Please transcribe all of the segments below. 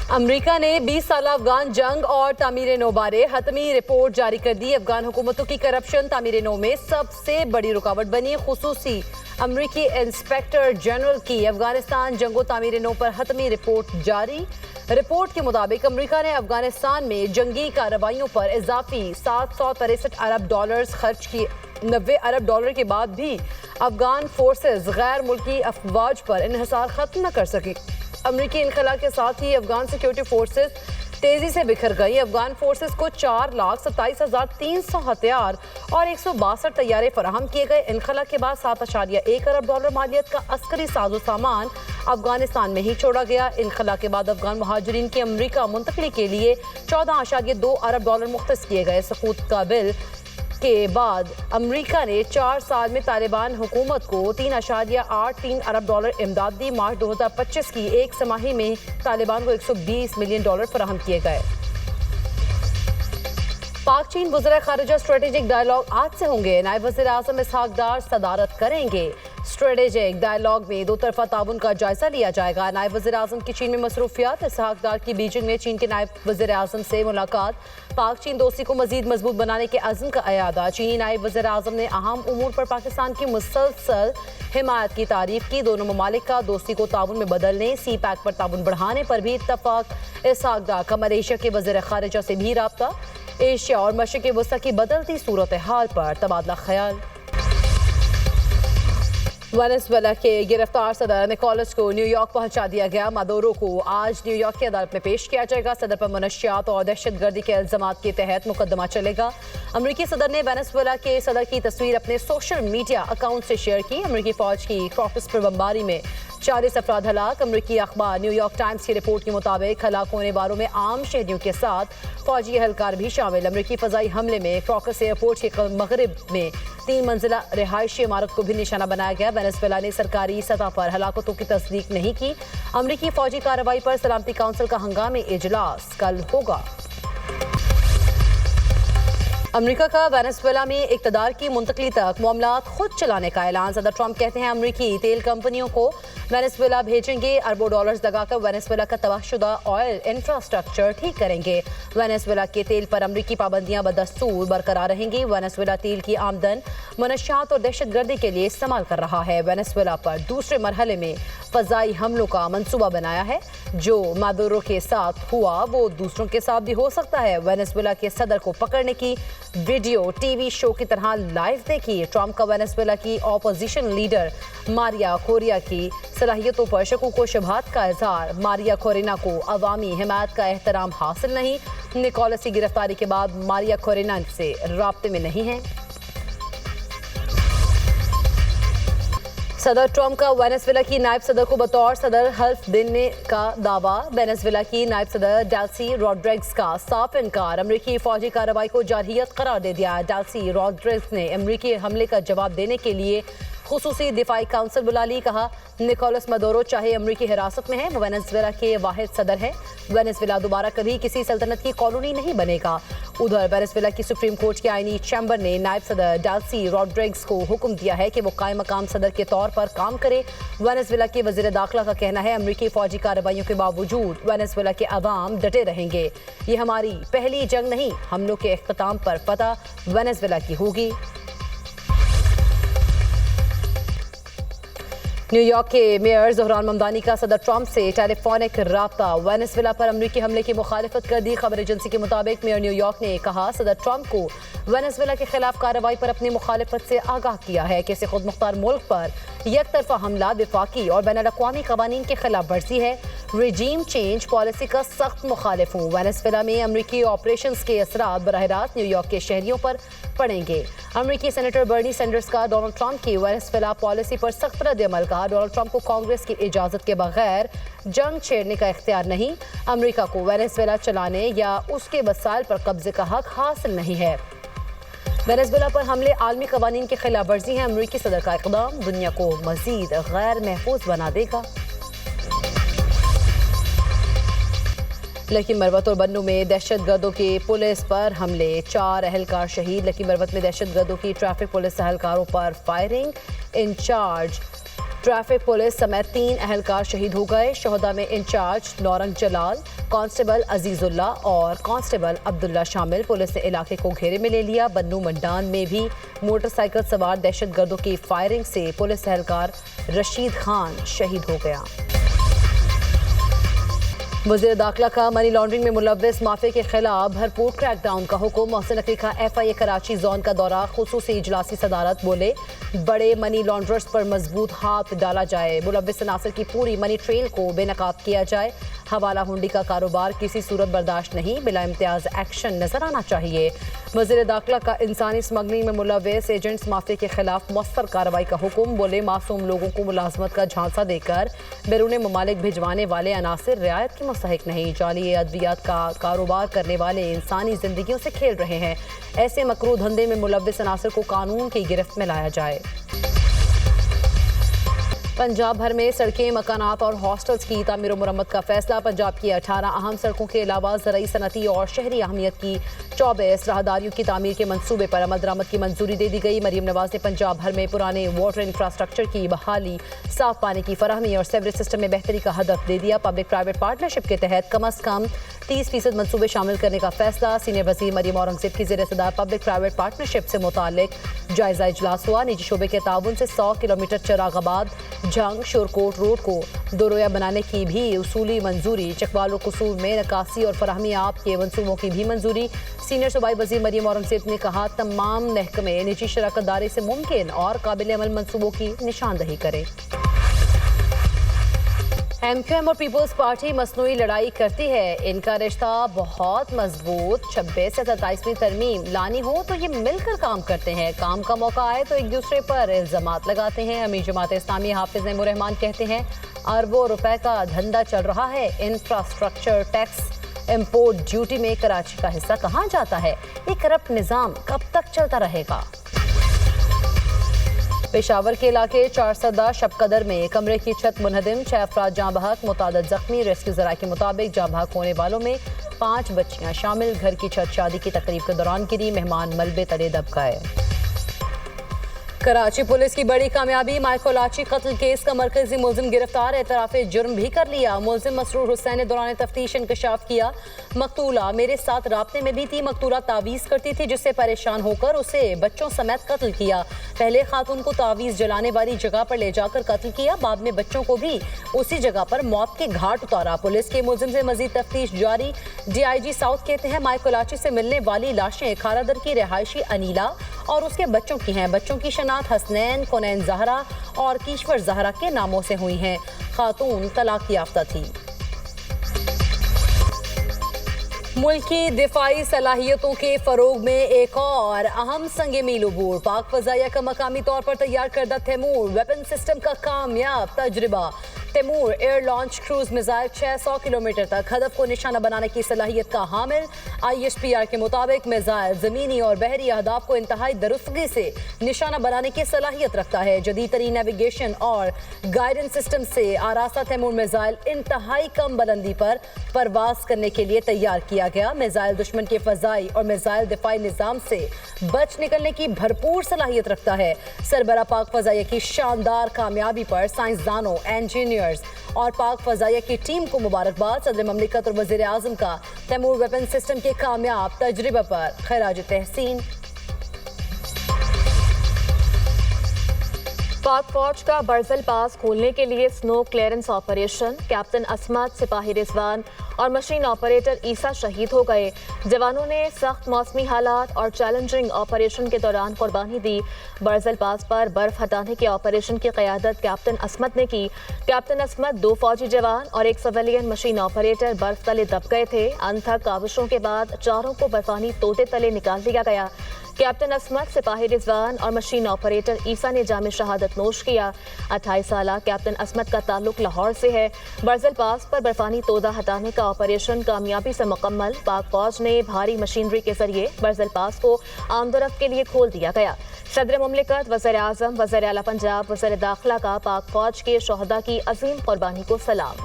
America ने 20 साल अफगान जंग और तामीर नो बारे हतमी रिपोर्ट जारी कर दी। अफगान हुकूमतों की करप्शन तामीर नो में सबसे बड़ी रुकावट बनी। खुसूसी अमरीकी इंस्पेक्टर जनरल की अफगानिस्तान जंगो तामीर नो पर हतमी रिपोर्ट जारी। रिपोर्ट के मुताबिक अमेरिका ने अफगानिस्तान में जंगी कार्रवाइयों पर इजाफी 763 अरब डॉलर्स खर्च किए। 90 अरब डॉलर के बाद भी अफगान फोर्सेस गैर मुल्की अफवाज पर इन्हिसार खत्म न कर सकी। अमरीकी इनखला के साथ ही अफगान सिक्योरिटी फोर्सेस तेजी से बिखर गई। अफगान फोर्सेस को 4,27,300 हथियार और 162 तैयारे फराहम किए गए। इनखला के बाद 7.1 अरब डॉलर मालियत का अस्करी साजो सामान अफगानिस्तान में ही छोड़ा गया। इनखला के बाद अफगान महाजरीन की अमरीका मुंतकली के लिए 14.2 अरब डॉलर मुख्तस किए गए। सकूत का बिल के बाद अमेरिका ने 4 साल में तालिबान हुकूमत को 3.83 अरब डॉलर इमदाद दी। मार्च 2025 की एक तिमाही में तालिबान को 120 मिलियन डॉलर फराहम किए गए। पाक चीन वज़ीर ख़ारिजा स्ट्रेटेजिक डायलॉग आज से होंगे। नायब वज़ीर आज़म इसहाक डार सदारत करेंगे। स्ट्रेटेजिक डायलॉग में दो तरफा ताउन का जायजा लिया जाएगा। नायब वज़ीर आज़म की चीन में मसरूफियात। इसहाक डार की बीजिंग में चीन के नायब वज़ीर आज़म से मुलाकात। पाक चीन दोस्ती को मजीद मजबूत बनाने के अज़्म का अयादा। चीनी नायब वज़ीर आज़म ने अहम उमूर पर पाकिस्तान की मुसलसल हिमायत की तारीफ की। दोनों ममालिक का दोस्ती को ताउन में बदलने, सी पैक पर ताउन बढ़ाने पर भी इत्तफाक। इसहाक डार का मलेशिया के वज़ीर ख़ारिजा से भी राब्ता। एशिया और मशरिक़ वस्ती की बदलती सूरत हाल पर तबादला ख्याल। वेनेजुएला के गिरफ्तार सदर निकोलस को न्यूयॉर्क पहुंचा दिया गया। मादुरो को आज न्यूयॉर्क की अदालत में पेश किया जाएगा। सदर पर मनशियात और दहशतगर्दी के इल्जामात के तहत मुकदमा चलेगा। अमरीकी सदर ने वेनेजुएला के सदर की तस्वीर अपने सोशल मीडिया अकाउंट से शेयर की। अमरीकी फौज की क्रॉकस पर बमबारी में 40 अफराद हलाक। अमरीकी अखबार न्यूयॉर्क टाइम्स की रिपोर्ट के मुताबिक हलाक होने वालों में आम शहरियों के साथ फौजी एहलकार भी शामिल। अमरीकी फजाई हमले में क्रॉकस एयरपोर्ट के मगरिब में 3 मंजिला रिहायशी इमारत को भी निशाना बनाया गया। वेनेजुएला ने सरकारी सतह पर हलाकतों की तस्दीक नहीं की। अमरीकी फौजी कार्रवाई पर सलामती काउंसिल का हंगामी इजलास कल होगा। अमेरिका का वेनेजुएला में इक़्तिदार की मुंतकली तक मामलात खुद चलाने का ऐलान। सदर ट्रंप कहते हैं अमरीकी तेल कंपनियों को वेनेजुएला भेजेंगे। अरबों डॉलर्स लगाकर वेनेजुएला का तबाहशुदा ऑयल इंफ्रास्ट्रक्चर ठीक करेंगे। वेनेजुएला के तेल पर अमरीकी पाबंदियां बदस्तूर बरकरार रहेंगी। वेनेजुएला तेल की आमदन मनशियात और दहशतगर्दी के लिए इस्तेमाल कर रहा है। वेनेजुएला पर दूसरे मरहले में फजाई हमलों का मंसूबा बनाया है। जो मादुरो के साथ हुआ वो दूसरों के साथ भी हो सकता है। वेनेजुएला के सदर को पकड़ने की वीडियो टीवी शो की तरह लाइव देखिए। ट्रंप का वेनेजुएला की ऑपोजिशन लीडर मारिया कोरिना की सलाहियतों पर शकूक व शुबहात का इजहार। मारिया कोरिना को अवामी हिमायत का एहतराम हासिल नहीं। निकोलस की गिरफ्तारी के बाद मारिया कोरिना से राब्ते में नहीं है। सदर ट्रंप का वेनेजुएला की नायब सदर को बतौर सदर हल्फ देने का दावा। वेनेजुएला की नायब सदर डेल्सी रॉड्रिग्स का साफ इनकार। अमरीकी फौजी कार्रवाई को जारहियत करार दे दिया। डेल्सी रॉड्रिग्स ने अमरीकी हमले का जवाब देने के लिए खुसूसी दिफाई काउंसिल बुला ली। कहा निकोलस मादुरो चाहे अमरीकी हिरासत में है, वो वेनेजुएला के वाहिद सदर है। वेनेजुएला दोबारा कभी किसी सल्तनत की कॉलोनी नहीं बनेगा। उधर वेनेजुएला की सुप्रीम कोर्ट के आईनी चैम्बर ने नायब सदर डेल्सी रॉड्रिग्स को हुक्म दिया है कि वो कायम मकाम सदर के तौर पर काम करे। वेनेजुएला के वजीर दाखिला का कहना है अमरीकी फौजी कार्रवाइयों के बावजूद वेनेजुएला के अवाम डटे रहेंगे। ये हमारी पहली जंग नहीं, हमलों के इख्तिताम पर फतह वेनेजुएला की होगी। न्यूयॉर्क के मेयर ज़ोहरान ममदानी का सदर ट्रंप से टेलीफोनिक राब्ता। वेनेजुएला पर अमरीकी हमले की मुखालिफत कर दी। खबर एजेंसी के मुताबिक मेयर न्यूयॉर्क ने कहा सदर ट्रंप को वेनेजुएला के खिलाफ कार्रवाई पर अपनी मुखालिफत से आगाह किया है। किसी खुद मुख्तार मुल्क पर एक तरफा हमला विफाकी और बैनुल अक़वामी क़वानीन के खिलाफ वर्जी है। रिजीम चेंज पॉलिसी का सख्त मुखालिफ हूँ। वेनेजुएला में अमरीकी ऑपरेशंस के असरात बराह रास्त न्यूयॉर्क के शहरियों पर पड़ेंगे। अमरीकी सेनेटर बर्नी सैंडर्स का डोनाल्ड ट्रंप की वेनेजुएला पॉलिसी पर सख्त रद्द-ए-अमल का। डोनाल्ड ट्रंप को कांग्रेस की इजाजत के बगैर जंग छेड़ने का इख्तियार नहीं। अमरीका को वेनेजुएला चलाने या उसके वसाइल पर कब्जे का हक हासिल नहीं है। वेनेजुएला पर हमले आलमी कवानीन के खिलाफ वर्जी है। अमरीकी सदर का इक़दाम दुनिया को मजीद गैर महफूज बना देगा। लकी मरवत और बन्नू में दहशतगर्दों के पुलिस पर हमले, 4 अहलकार शहीद। लकी मरवत में दहशतगर्दों की ट्रैफिक पुलिस अहलकारों पर फायरिंग। इंचार्ज ट्रैफिक पुलिस समेत 3 अहलकार शहीद हो गए। शोहदा में इंचार्ज नौरंग जलाल, कांस्टेबल अजीजुल्ला और कांस्टेबल अब्दुल्ला शामिल। पुलिस ने इलाके को घेरे में ले लिया। बन्नू मंडान में भी मोटरसाइकिल सवार दहशतगर्दों की फायरिंग से पुलिस एहलकार रशीद खान शहीद हो गया। वज़ीर दाखिला का मनी लॉन्ड्रिंग में मुलव्विस माफिया के खिलाफ भरपूर क्रैकडाउन का हुक्म। मोहसिन नकवी का FIA कराची जोन का दौरा, खुसूसी इजलासी सदारत। बोले बड़े मनी लॉन्ड्रर्स पर मजबूत हाथ डाला जाए। मुलव्विस अनासर की पूरी मनी ट्रेल को बेनकाब किया जाए। हवाला हुंडी का कारोबार किसी सूरत बर्दाश्त नहीं, बिला इम्तियाज एक्शन नजर आना चाहिए। वज़ीर दाखिला का इंसानी स्मगलिंग में मुलव्विस एजेंट्स माफिया के खिलाफ मौसर कार्रवाई का हुक्म। बोले मासूम लोगों को मुलाजमत का झांसा देकर बैरून ममालिक भिजवाने वाले अनासिर रियायत की मुस्तहिक नहीं। जाली अद्वियात का कारोबार करने वाले इंसानी जिंदगियों से खेल रहे हैं। ऐसे मकरू धंधे में मुलव्विस अनासिर को कानून की गिरफ्त में लाया जाए। पंजाब भर में सड़कें, मकानात और हॉस्टल्स की तामीर और मुरम्मत का फैसला। पंजाब की 18 अहम सड़कों के अलावा ज़राई, सनती और शहरी अहमियत की 24 राहदारियों की तामीर के मंसूबे पर अमल दरामद की मंजूरी दे दी गई। मरीम नवाज ने पंजाब भर में पुराने वाटर इंफ्रास्ट्रक्चर की बहाली, साफ पानी की फराहमी और सीवरेज सिस्टम में बेहतरी का हदफ दे दिया। पब्लिक प्राइवेट पार्टनरशिप के तहत कम अज़ कम 30% मंसूबे शामिल करने का फैसला। सीनियर वज़ीर मरीम औरंगज़ेब की ज़ेर सदार पब्लिक प्राइवेट पार्टनरशिप से मुतालिक जायजा इजलास हुआ। निजी शोबे के ताउन से 100 किलोमीटर चिरागाबाद जंग शोरकोट रोड को दोरोया बनाने की भी उसूली मंजूरी। चकवाल और कुसूर में नकासी और फराहमी आब के मंसूबों की भी मंजूरी। सीनियर सूबाई वज़ीर मरीम औरंगज़ेब ने कहा तमाम महकमे निजी शराकत दारी से मुमकिन और काबिल अमल मंसूबों की निशानदही करें। MQM और पीपल्स पार्टी मसनूई लड़ाई करती है, इनका रिश्ता बहुत मजबूत। 26 से 27वीं तरमीम लानी हो तो ये मिलकर काम करते हैं, काम का मौका आए तो एक दूसरे पर इल्जामात लगाते हैं। अमीर जमात इस्लामी हाफिज नईमुर्रहमान कहते हैं अरबों रुपए का धंधा चल रहा है। इंफ्रास्ट्रक्चर टैक्स, इंपोर्ट ड्यूटी में कराची का हिस्सा कहाँ जाता है? ये करप्ट निज़ाम कब तक चलता रहेगा? पेशावर के इलाके 4 शब कदर में कमरे की छत मुनहदिम, 6 अफराद जाँ बहक, मुतादिद जख्मी। रेस्क्यू ज़राए के मुताबिक जाँ बहक होने वालों में 5 बच्चियां शामिल। घर की छत शादी की तकरीब के दौरान गिरी, मेहमान मलबे तले दब गए। कराची पुलिस की बड़ी कामयाबी, माइकोलाची कत्ल केस का मरकजी मुलजिम गिरफ्तार, एतराफ़े जुर्म भी कर लिया। मुलजिम मसरूर हुसैन ने दौरान तफ्तीश इंकशाफ किया मकतूला मेरे साथ राब्ते में भी थी। मकतूला तावीज़ करती थी जिससे परेशान होकर उसे बच्चों समेत कत्ल किया। पहले खातून को तावीज़ जलाने वाली जगह पर ले जाकर कत्ल किया, बाद में बच्चों को भी उसी जगह पर मौत के घाट उतारा। पुलिस के मुलजिम से मजीद तफ्तीश जारी। DIG साउथ कहते हैं माइकोलाची से मिलने वाली लाशें खारादर की रिहायशी अनीला और उसके बच्चों की हैं। बच्चों की शनाख्त हसनैन, कोनैन ज़हरा और कीश्वर ज़हरा के नामों से हुई हैं। खातून तलाक याफ्ता थी। मुल्क की दिफाई सलाहियतों के फ़रोग में एक और अहम संगे मील उबूर। पाक फ़ज़ाइया का मकामी तौर पर तैयार करदा तैमूर वेपन सिस्टम का कामयाब तजुर्बा। Taimoor air launch cruise missile 600 kilometre तक हदफ को निशाना बनाने की सलाहियत का हामिल। ISPR के मुताबिक मिसाइल ज़मीनी और बहरी अहदाफ को इंतहाई दुरुस्तगी से निशाना बनाने की सलाहियत रखता है। जदीद तरीन नेविगेशन और गाइडेंस सिस्टम से आरास्ता तैमूर मिसाइल इंतहाई कम बुलंदी पर परवाज करने के लिए तैयार किया गया। मिसाइल दुश्मन के फ़ज़ाई और मिसाइल दिफाई निज़ाम से बच निकलने की भरपूर सलाहियत रखता है। सरबरा पाक फ़ज़ाइया की शानदार कामयाबी पर साइंसदानों, इंजीनियर्स और पाक फ़ज़ाइया की टीम को मुबारकबाद। सदर ममलिकत और वज़ीर आज़म का तैमूर वेपन सिस्टम के कामयाब तजुर्बे पर खराज तहसीन। पाक फौज का बरजल पास खोलने के लिए स्नो क्लियरेंस ऑपरेशन। कैप्टन असमत, सिपाही रिजवान और मशीन ऑपरेटर ईसा शहीद हो गए। जवानों ने सख्त मौसमी हालात और चैलेंजिंग ऑपरेशन के दौरान कुर्बानी दी। बरजल पास पर बर्फ हटाने के ऑपरेशन की क़यादत कैप्टन असमत ने की। कैप्टन असमत, 2 फौजी जवान और 1 सिविलियन मशीन ऑपरेटर बर्फ तले दब गए थे। अनथक काविशों के बाद चारों को बर्फानी तोते तले निकाल दिया गया। कैप्टन असमत, सिपाही रिजवान और मशीन ऑपरेटर ईसा ने जाम शहादत नोश किया। 28 साला कैप्टन असमत का ताल्लुक लाहौर से है। बरजल पास पर बर्फानी तोदा हटाने का ऑपरेशन कामयाबी से मुकम्मल। पाक फौज ने भारी मशीनरी के जरिए बरजल पास को आमदोरफ्त के लिए खोल दिया गया। सदर मुमलिकत, वज़ीर आज़म, वज़ीर आला पंजाब, वज़ीर दाखिला का पाक फौज के शोहदा की अजीम कुर्बानी को सलाम।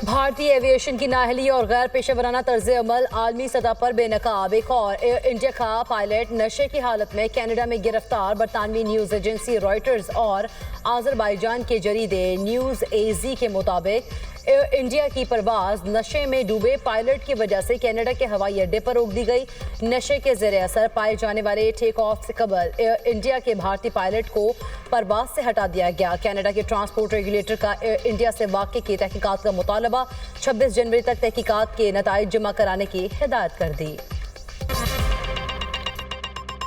भारतीय एविएशन की नाअहली और गैर पेशेवराना तर्ज अमल आलमी सतह पर बेनकाब। एक और एयर इंडिया का पायलट नशे की हालत में कनाडा में गिरफ्तार। बरतानवी न्यूज एजेंसी रॉयटर्स और आजरबाईजान के जरीदे न्यूज एजी के मुताबिक एयर इंडिया की परवाज नशे में डूबे पायलट की वजह से कनाडा के हवाई अड्डे पर रोक दी गई। नशे के ज़ेरे असर पाए जाने वाले टेक ऑफ से कबल एयर इंडिया के भारतीय पायलट को परवाज से हटा दिया गया। कनाडा के ट्रांसपोर्ट रेगुलेटर का एयर इंडिया से वाक़े की तहकीकात का मुतालबा 26 जनवरी तक तहकीकात के नताइज जमा कराने की हिदायत कर दी।